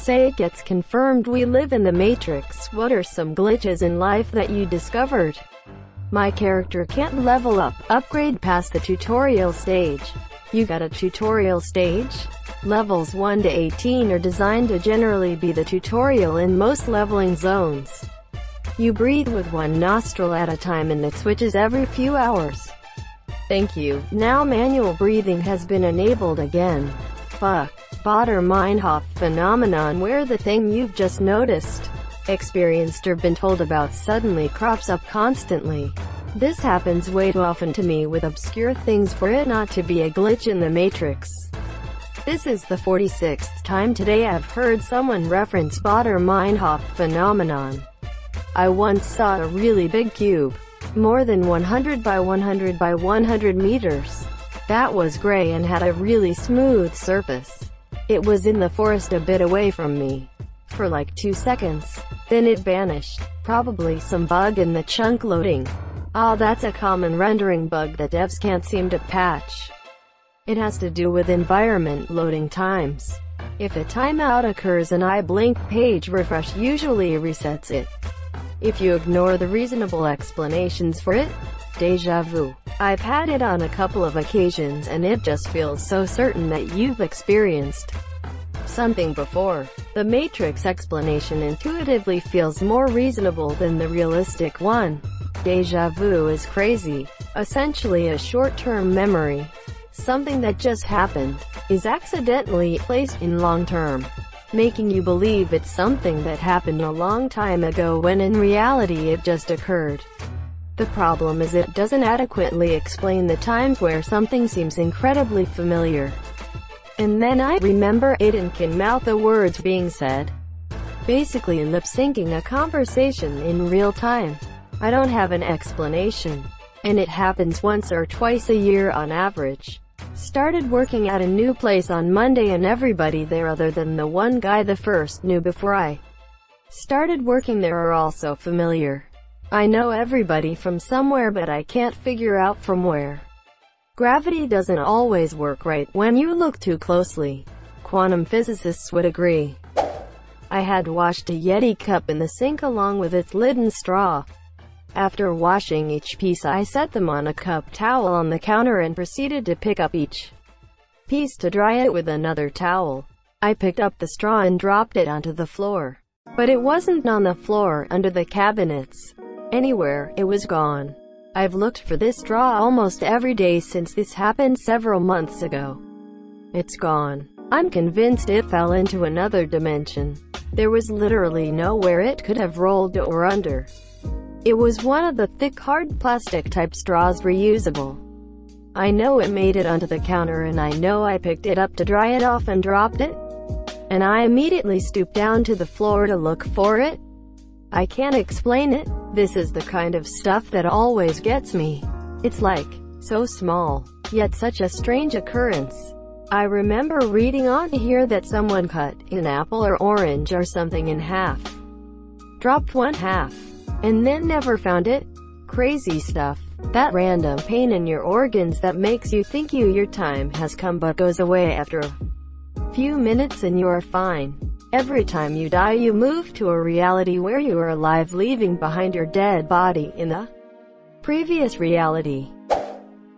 say it gets confirmed we live in the Matrix. What are some glitches in life that you discovered? My character can't level up, upgrade past the tutorial stage. You got a tutorial stage? Levels 1 to 18 are designed to generally be the tutorial in most leveling zones. You breathe with one nostril at a time and it switches every few hours. Thank you. Now manual breathing has been enabled again. Fuck. Botter Mindhop phenomenon, where the thing you've just noticed, experienced or been told about suddenly crops up constantly. This happens way too often to me with obscure things for it not to be a glitch in the Matrix. This is the 46th time today I've heard someone reference Botter Mindhop phenomenon. I once saw a really big cube, more than 100 by 100 by 100 meters. That was gray and had a really smooth surface. It was in the forest a bit away from me. For like 2 seconds. Then it vanished. Probably some bug in the chunk loading. Ah, that's a common rendering bug that devs can't seem to patch. It has to do with environment loading times. If a timeout occurs and I blink, page refresh usually resets it. If you ignore the reasonable explanations for it, deja vu. I've had it on a couple of occasions and it just feels so certain that you've experienced something before. The Matrix explanation intuitively feels more reasonable than the realistic one. Deja vu is crazy. Essentially a short-term memory. Something that just happened is accidentally placed in long-term, making you believe it's something that happened a long time ago when in reality it just occurred. The problem is it doesn't adequately explain the times where something seems incredibly familiar. And then I remember it and can mouth the words being said. Basically lip-syncing a conversation in real time. I don't have an explanation. And it happens once or twice a year on average. Started working at a new place on Monday and everybody there other than the one guy the first knew before I started working there are also familiar. I know everybody from somewhere but I can't figure out from where. Gravity doesn't always work right when you look too closely. Quantum physicists would agree. I had washed a Yeti cup in the sink along with its lid and straw. After washing each piece I set them on a cup towel on the counter and proceeded to pick up each piece to dry it with another towel. I picked up the straw and dropped it onto the floor. But it wasn't on the floor, under the cabinets. Anywhere, it was gone. I've looked for this straw almost every day since this happened several months ago. It's gone. I'm convinced it fell into another dimension. There was literally nowhere it could have rolled or under. It was one of the thick hard plastic type straws, reusable. I know it made it onto the counter and I know I picked it up to dry it off and dropped it. And I immediately stooped down to the floor to look for it. I can't explain it. This is the kind of stuff that always gets me. It's like, so small, yet such a strange occurrence. I remember reading on here that someone cut an apple or orange or something in half. Dropped one half. And then never found it. Crazy stuff. That random pain in your organs that makes you think your time has come but goes away after a few minutes and you're fine. Every time you die you move to a reality where you are alive, leaving behind your dead body in the previous reality.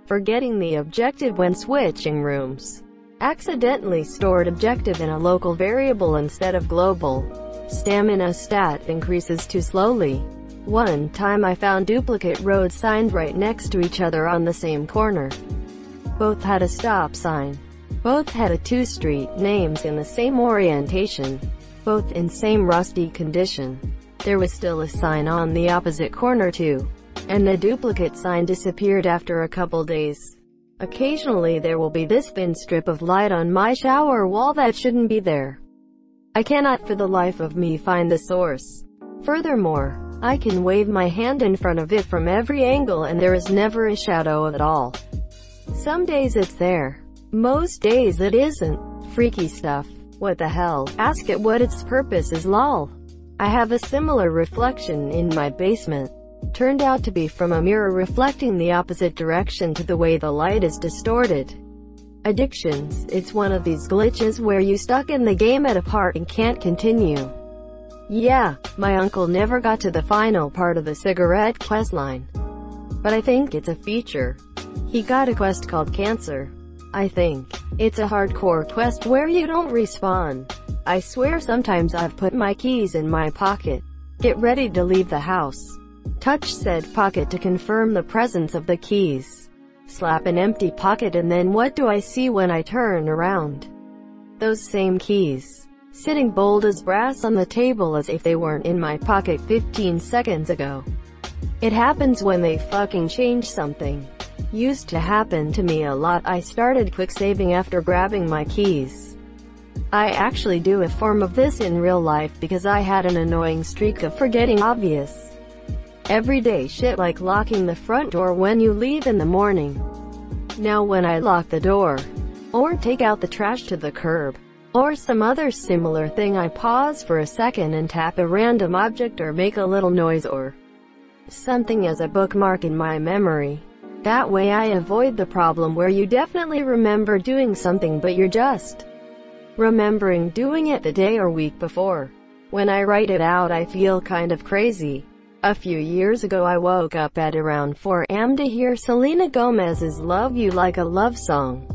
Forgetting the objective when switching rooms. Accidentally stored objective in a local variable instead of global. Stamina stat increases too slowly. One time I found duplicate roads signed right next to each other on the same corner. Both had a stop sign. Both had a 2 street names in the same orientation. Both in same rusty condition. There was still a sign on the opposite corner too. And the duplicate sign disappeared after a couple days. Occasionally there will be this thin strip of light on my shower wall that shouldn't be there. I cannot for the life of me find the source. Furthermore, I can wave my hand in front of it from every angle and there is never a shadow at all. Some days it's there. Most days it isn't. Freaky stuff. What the hell? Ask it what its purpose is, lol. I have a similar reflection in my basement. Turned out to be from a mirror reflecting the opposite direction to the way the light is distorted. Addictions, it's one of these glitches where you stuck in the game at a part and can't continue. Yeah, my uncle never got to the final part of the cigarette questline. But I think it's a feature. He got a quest called Cancer. I think. It's a hardcore quest where you don't respawn. I swear sometimes I've put my keys in my pocket. Get ready to leave the house. Touch said pocket to confirm the presence of the keys. Slap an empty pocket and then what do I see when I turn around? Those same keys. Sitting bold as brass on the table as if they weren't in my pocket 15 seconds ago. It happens when they fucking change something. Used to happen to me a lot. I started quick saving after grabbing my keys. I actually do a form of this in real life because I had an annoying streak of forgetting obvious, everyday shit like locking the front door when you leave in the morning. Now when I lock the door, or take out the trash to the curb, or some other similar thing, I pause for a second and tap a random object or make a little noise or something as a bookmark in my memory. That way I avoid the problem where you definitely remember doing something but you're just remembering doing it the day or week before. When I write it out I feel kind of crazy. A few years ago I woke up at around 4 a.m. to hear Selena Gomez's Love You Like a Love Song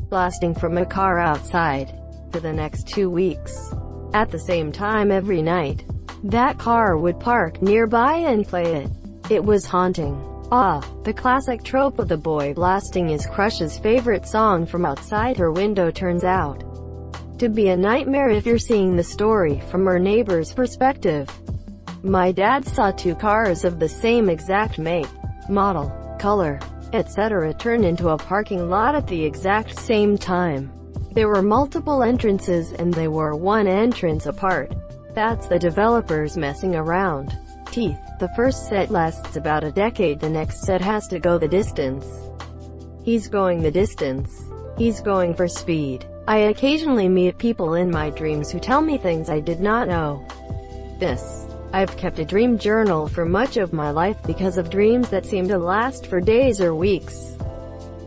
blasting from a car outside. For the next 2 weeks, at the same time every night, that car would park nearby and play it. It was haunting. The classic trope of the boy blasting his crush's favorite song from outside her window turns out to be a nightmare if you're seeing the story from her neighbor's perspective. My dad saw 2 cars of the same exact make, model, color, etc. turn into a parking lot at the exact same time. There were multiple entrances and they were one entrance apart. That's the developers messing around. Teeth. The first set lasts about a decade, the next set has to go the distance. He's going the distance. He's going for speed. I occasionally meet people in my dreams who tell me things I did not know. I've kept a dream journal for much of my life because of dreams that seem to last for days or weeks,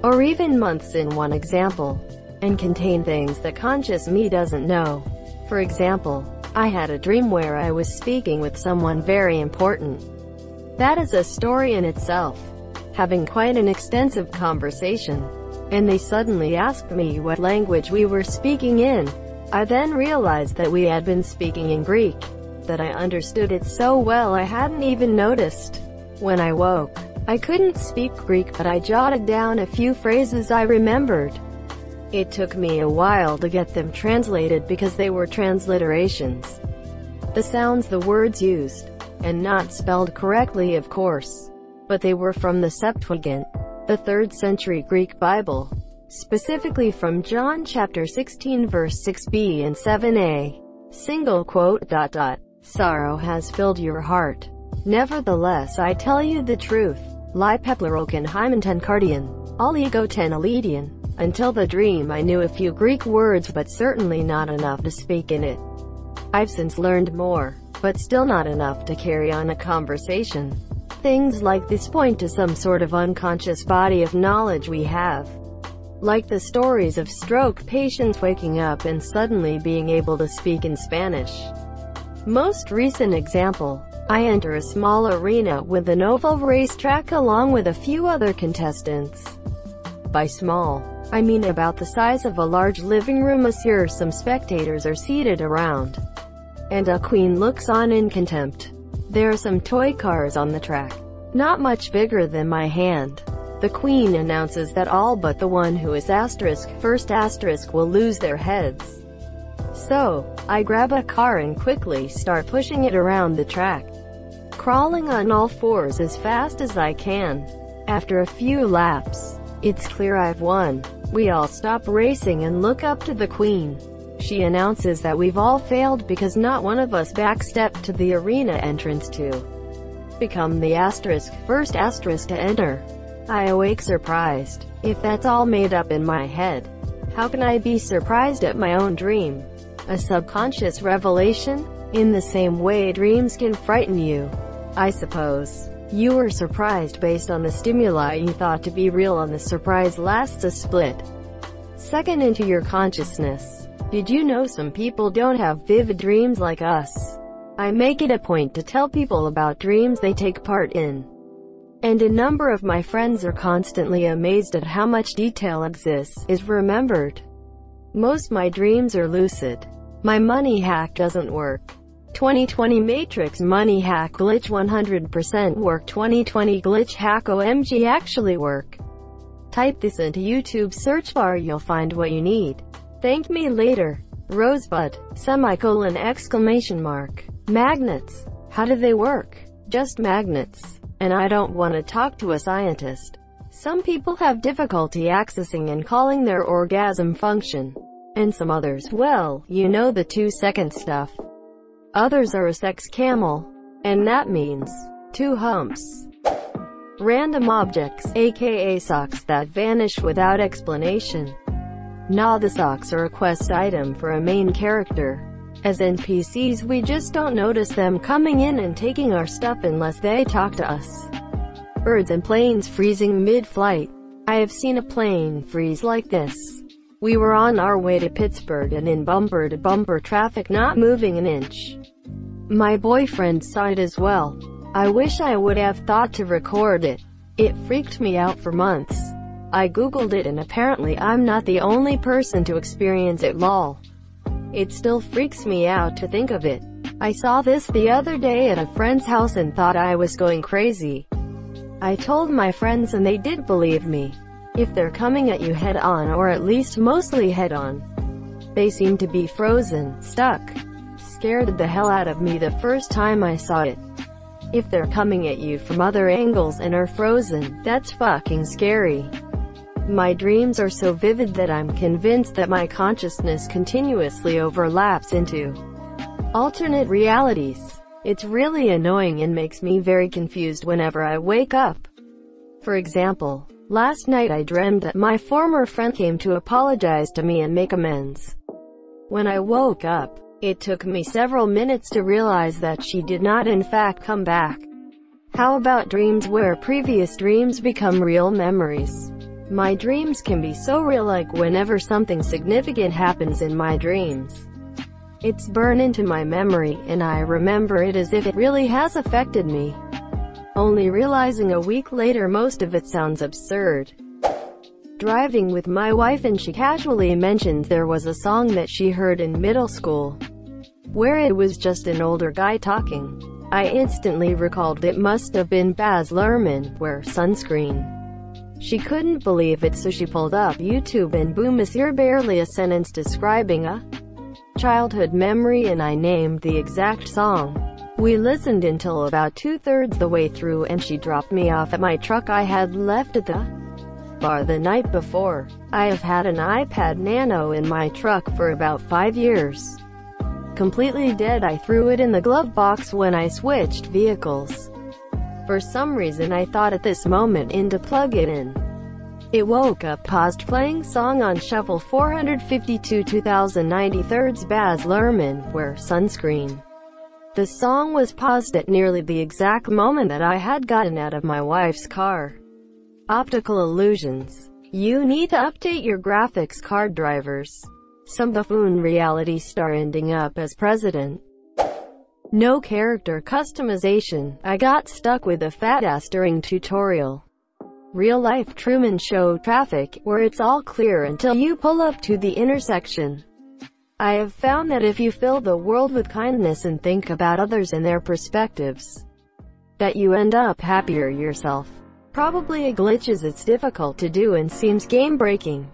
or even months in one example, and contain things that conscious me doesn't know. For example, I had a dream where I was speaking with someone very important. That is a story in itself. Having quite an extensive conversation, and they suddenly asked me what language we were speaking in. I then realized that we had been speaking in Greek, that I understood it so well I hadn't even noticed. When I woke, I couldn't speak Greek but I jotted down a few phrases I remembered. It took me a while to get them translated because they were transliterations. The sounds the words used, and not spelled correctly of course, but they were from the Septuagint, the 3rd century Greek Bible, specifically from John chapter 16 verse 6b and 7a. Single quote, ... Sorrow has filled your heart. Nevertheless I tell you the truth. Li pepleroken hymen cardian, all ego ten aledian. Until the dream I knew a few Greek words but certainly not enough to speak in it. I've since learned more, but still not enough to carry on a conversation. Things like this point to some sort of unconscious body of knowledge we have. Like the stories of stroke patients waking up and suddenly being able to speak in Spanish. Most recent example, I enter a small arena with an oval racetrack along with a few other contestants. By small, I mean about the size of a large living room. Some spectators are seated around, and a queen looks on in contempt. There are some toy cars on the track, not much bigger than my hand. The queen announces that all but the one who is first will lose their heads. So, I grab a car and quickly start pushing it around the track, crawling on all fours as fast as I can. After a few laps, it's clear I've won. We all stop racing and look up to the queen. She announces that we've all failed because not one of us backstepped to the arena entrance to become the first to enter. I awake surprised. If that's all made up in my head, how can I be surprised at my own dream? A subconscious revelation? In the same way dreams can frighten you, I suppose. You were surprised based on the stimuli you thought to be real, and the surprise lasts a split second into your consciousness. Did you know some people don't have vivid dreams like us? I make it a point to tell people about dreams they take part in. And a number of my friends are constantly amazed at how much detail exists, is remembered. Most my dreams are lucid. My money hack doesn't work. 2020 Matrix money hack glitch 100% work. 2020 glitch hack OMG actually work. Type this into YouTube search bar, you'll find what you need. Thank me later. Rosebud, semicolon, exclamation mark. Magnets. How do they work? Just magnets. And I don't want to talk to a scientist. Some people have difficulty accessing and calling their orgasm function. And some others, well, you know the 2-second stuff. Others are a sex camel. And that means 2 humps. Random objects, aka socks that vanish without explanation. Nah, the socks are a quest item for a main character. As NPCs, we just don't notice them coming in and taking our stuff unless they talk to us. Birds and planes freezing mid-flight. I have seen a plane freeze like this. We were on our way to Pittsburgh and in bumper-to-bumper traffic, not moving an inch. My boyfriend saw it as well. I wish I would have thought to record it. It freaked me out for months. I googled it and apparently I'm not the only person to experience it, lol. It still freaks me out to think of it. I saw this the other day at a friend's house and thought I was going crazy. I told my friends and they did believe me. If they're coming at you head-on, or at least mostly head-on, they seem to be frozen, stuck. Scared the hell out of me the first time I saw it. If they're coming at you from other angles and are frozen, that's fucking scary. My dreams are so vivid that I'm convinced that my consciousness continuously overlaps into alternate realities. It's really annoying and makes me very confused whenever I wake up. For example, last night I dreamed that my former friend came to apologize to me and make amends. When I woke up, it took me several minutes to realize that she did not in fact come back. How about dreams where previous dreams become real memories? My dreams can be so real, like whenever something significant happens in my dreams, it's burned into my memory, and I remember it as if it really has affected me. Only realizing a week later most of it sounds absurd. Driving with my wife and she casually mentioned there was a song that she heard in middle school, where it was just an older guy talking. I instantly recalled it must have been Baz Luhrmann, "Wear Sunscreen." She couldn't believe it, so she pulled up YouTube and boom, is here barely a sentence describing a childhood memory, and I named the exact song. We listened until about 2/3 the way through and she dropped me off at my truck I had left at the bar the night before. I have had an iPad Nano in my truck for about 5 years. Completely dead, I threw it in the glove box when I switched vehicles. For some reason I thought at this moment to plug it in. It woke up, paused playing song on shuffle 452 2093 Baz Luhrmann, "Wear Sunscreen." The song was paused at nearly the exact moment that I had gotten out of my wife's car. Optical illusions. You need to update your graphics card drivers. Some buffoon reality star ending up as president. No character customization. I got stuck with a fat ass during tutorial. Real life Truman Show traffic, where it's all clear until you pull up to the intersection. I have found that if you fill the world with kindness and think about others and their perspectives, that you end up happier yourself. Probably a glitch, as it's difficult to do and seems game-breaking.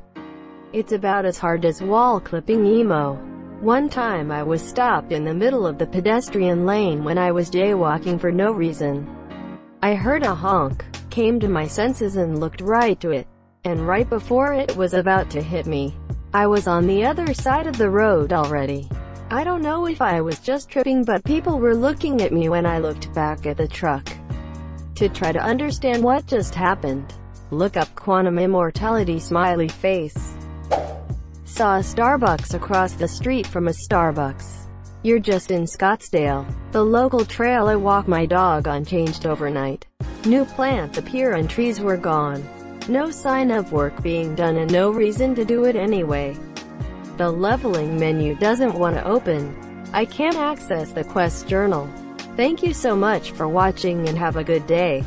It's about as hard as wall clipping emo. One time I was stopped in the middle of the pedestrian lane when I was jaywalking for no reason. I heard a honk, came to my senses and looked right to it. And right before it was about to hit me, I was on the other side of the road already. I don't know if I was just tripping, but people were looking at me when I looked back at the truck to try to understand what just happened. Look up quantum immortality smiley face. Saw a Starbucks across the street from a Starbucks. You're just in Scottsdale. The local trail I walk my dog on changed overnight. New plants appear and trees were gone. No sign of work being done and no reason to do it anyway. The leveling menu doesn't want to open. I can't access the quest journal. Thank you so much for watching and have a good day.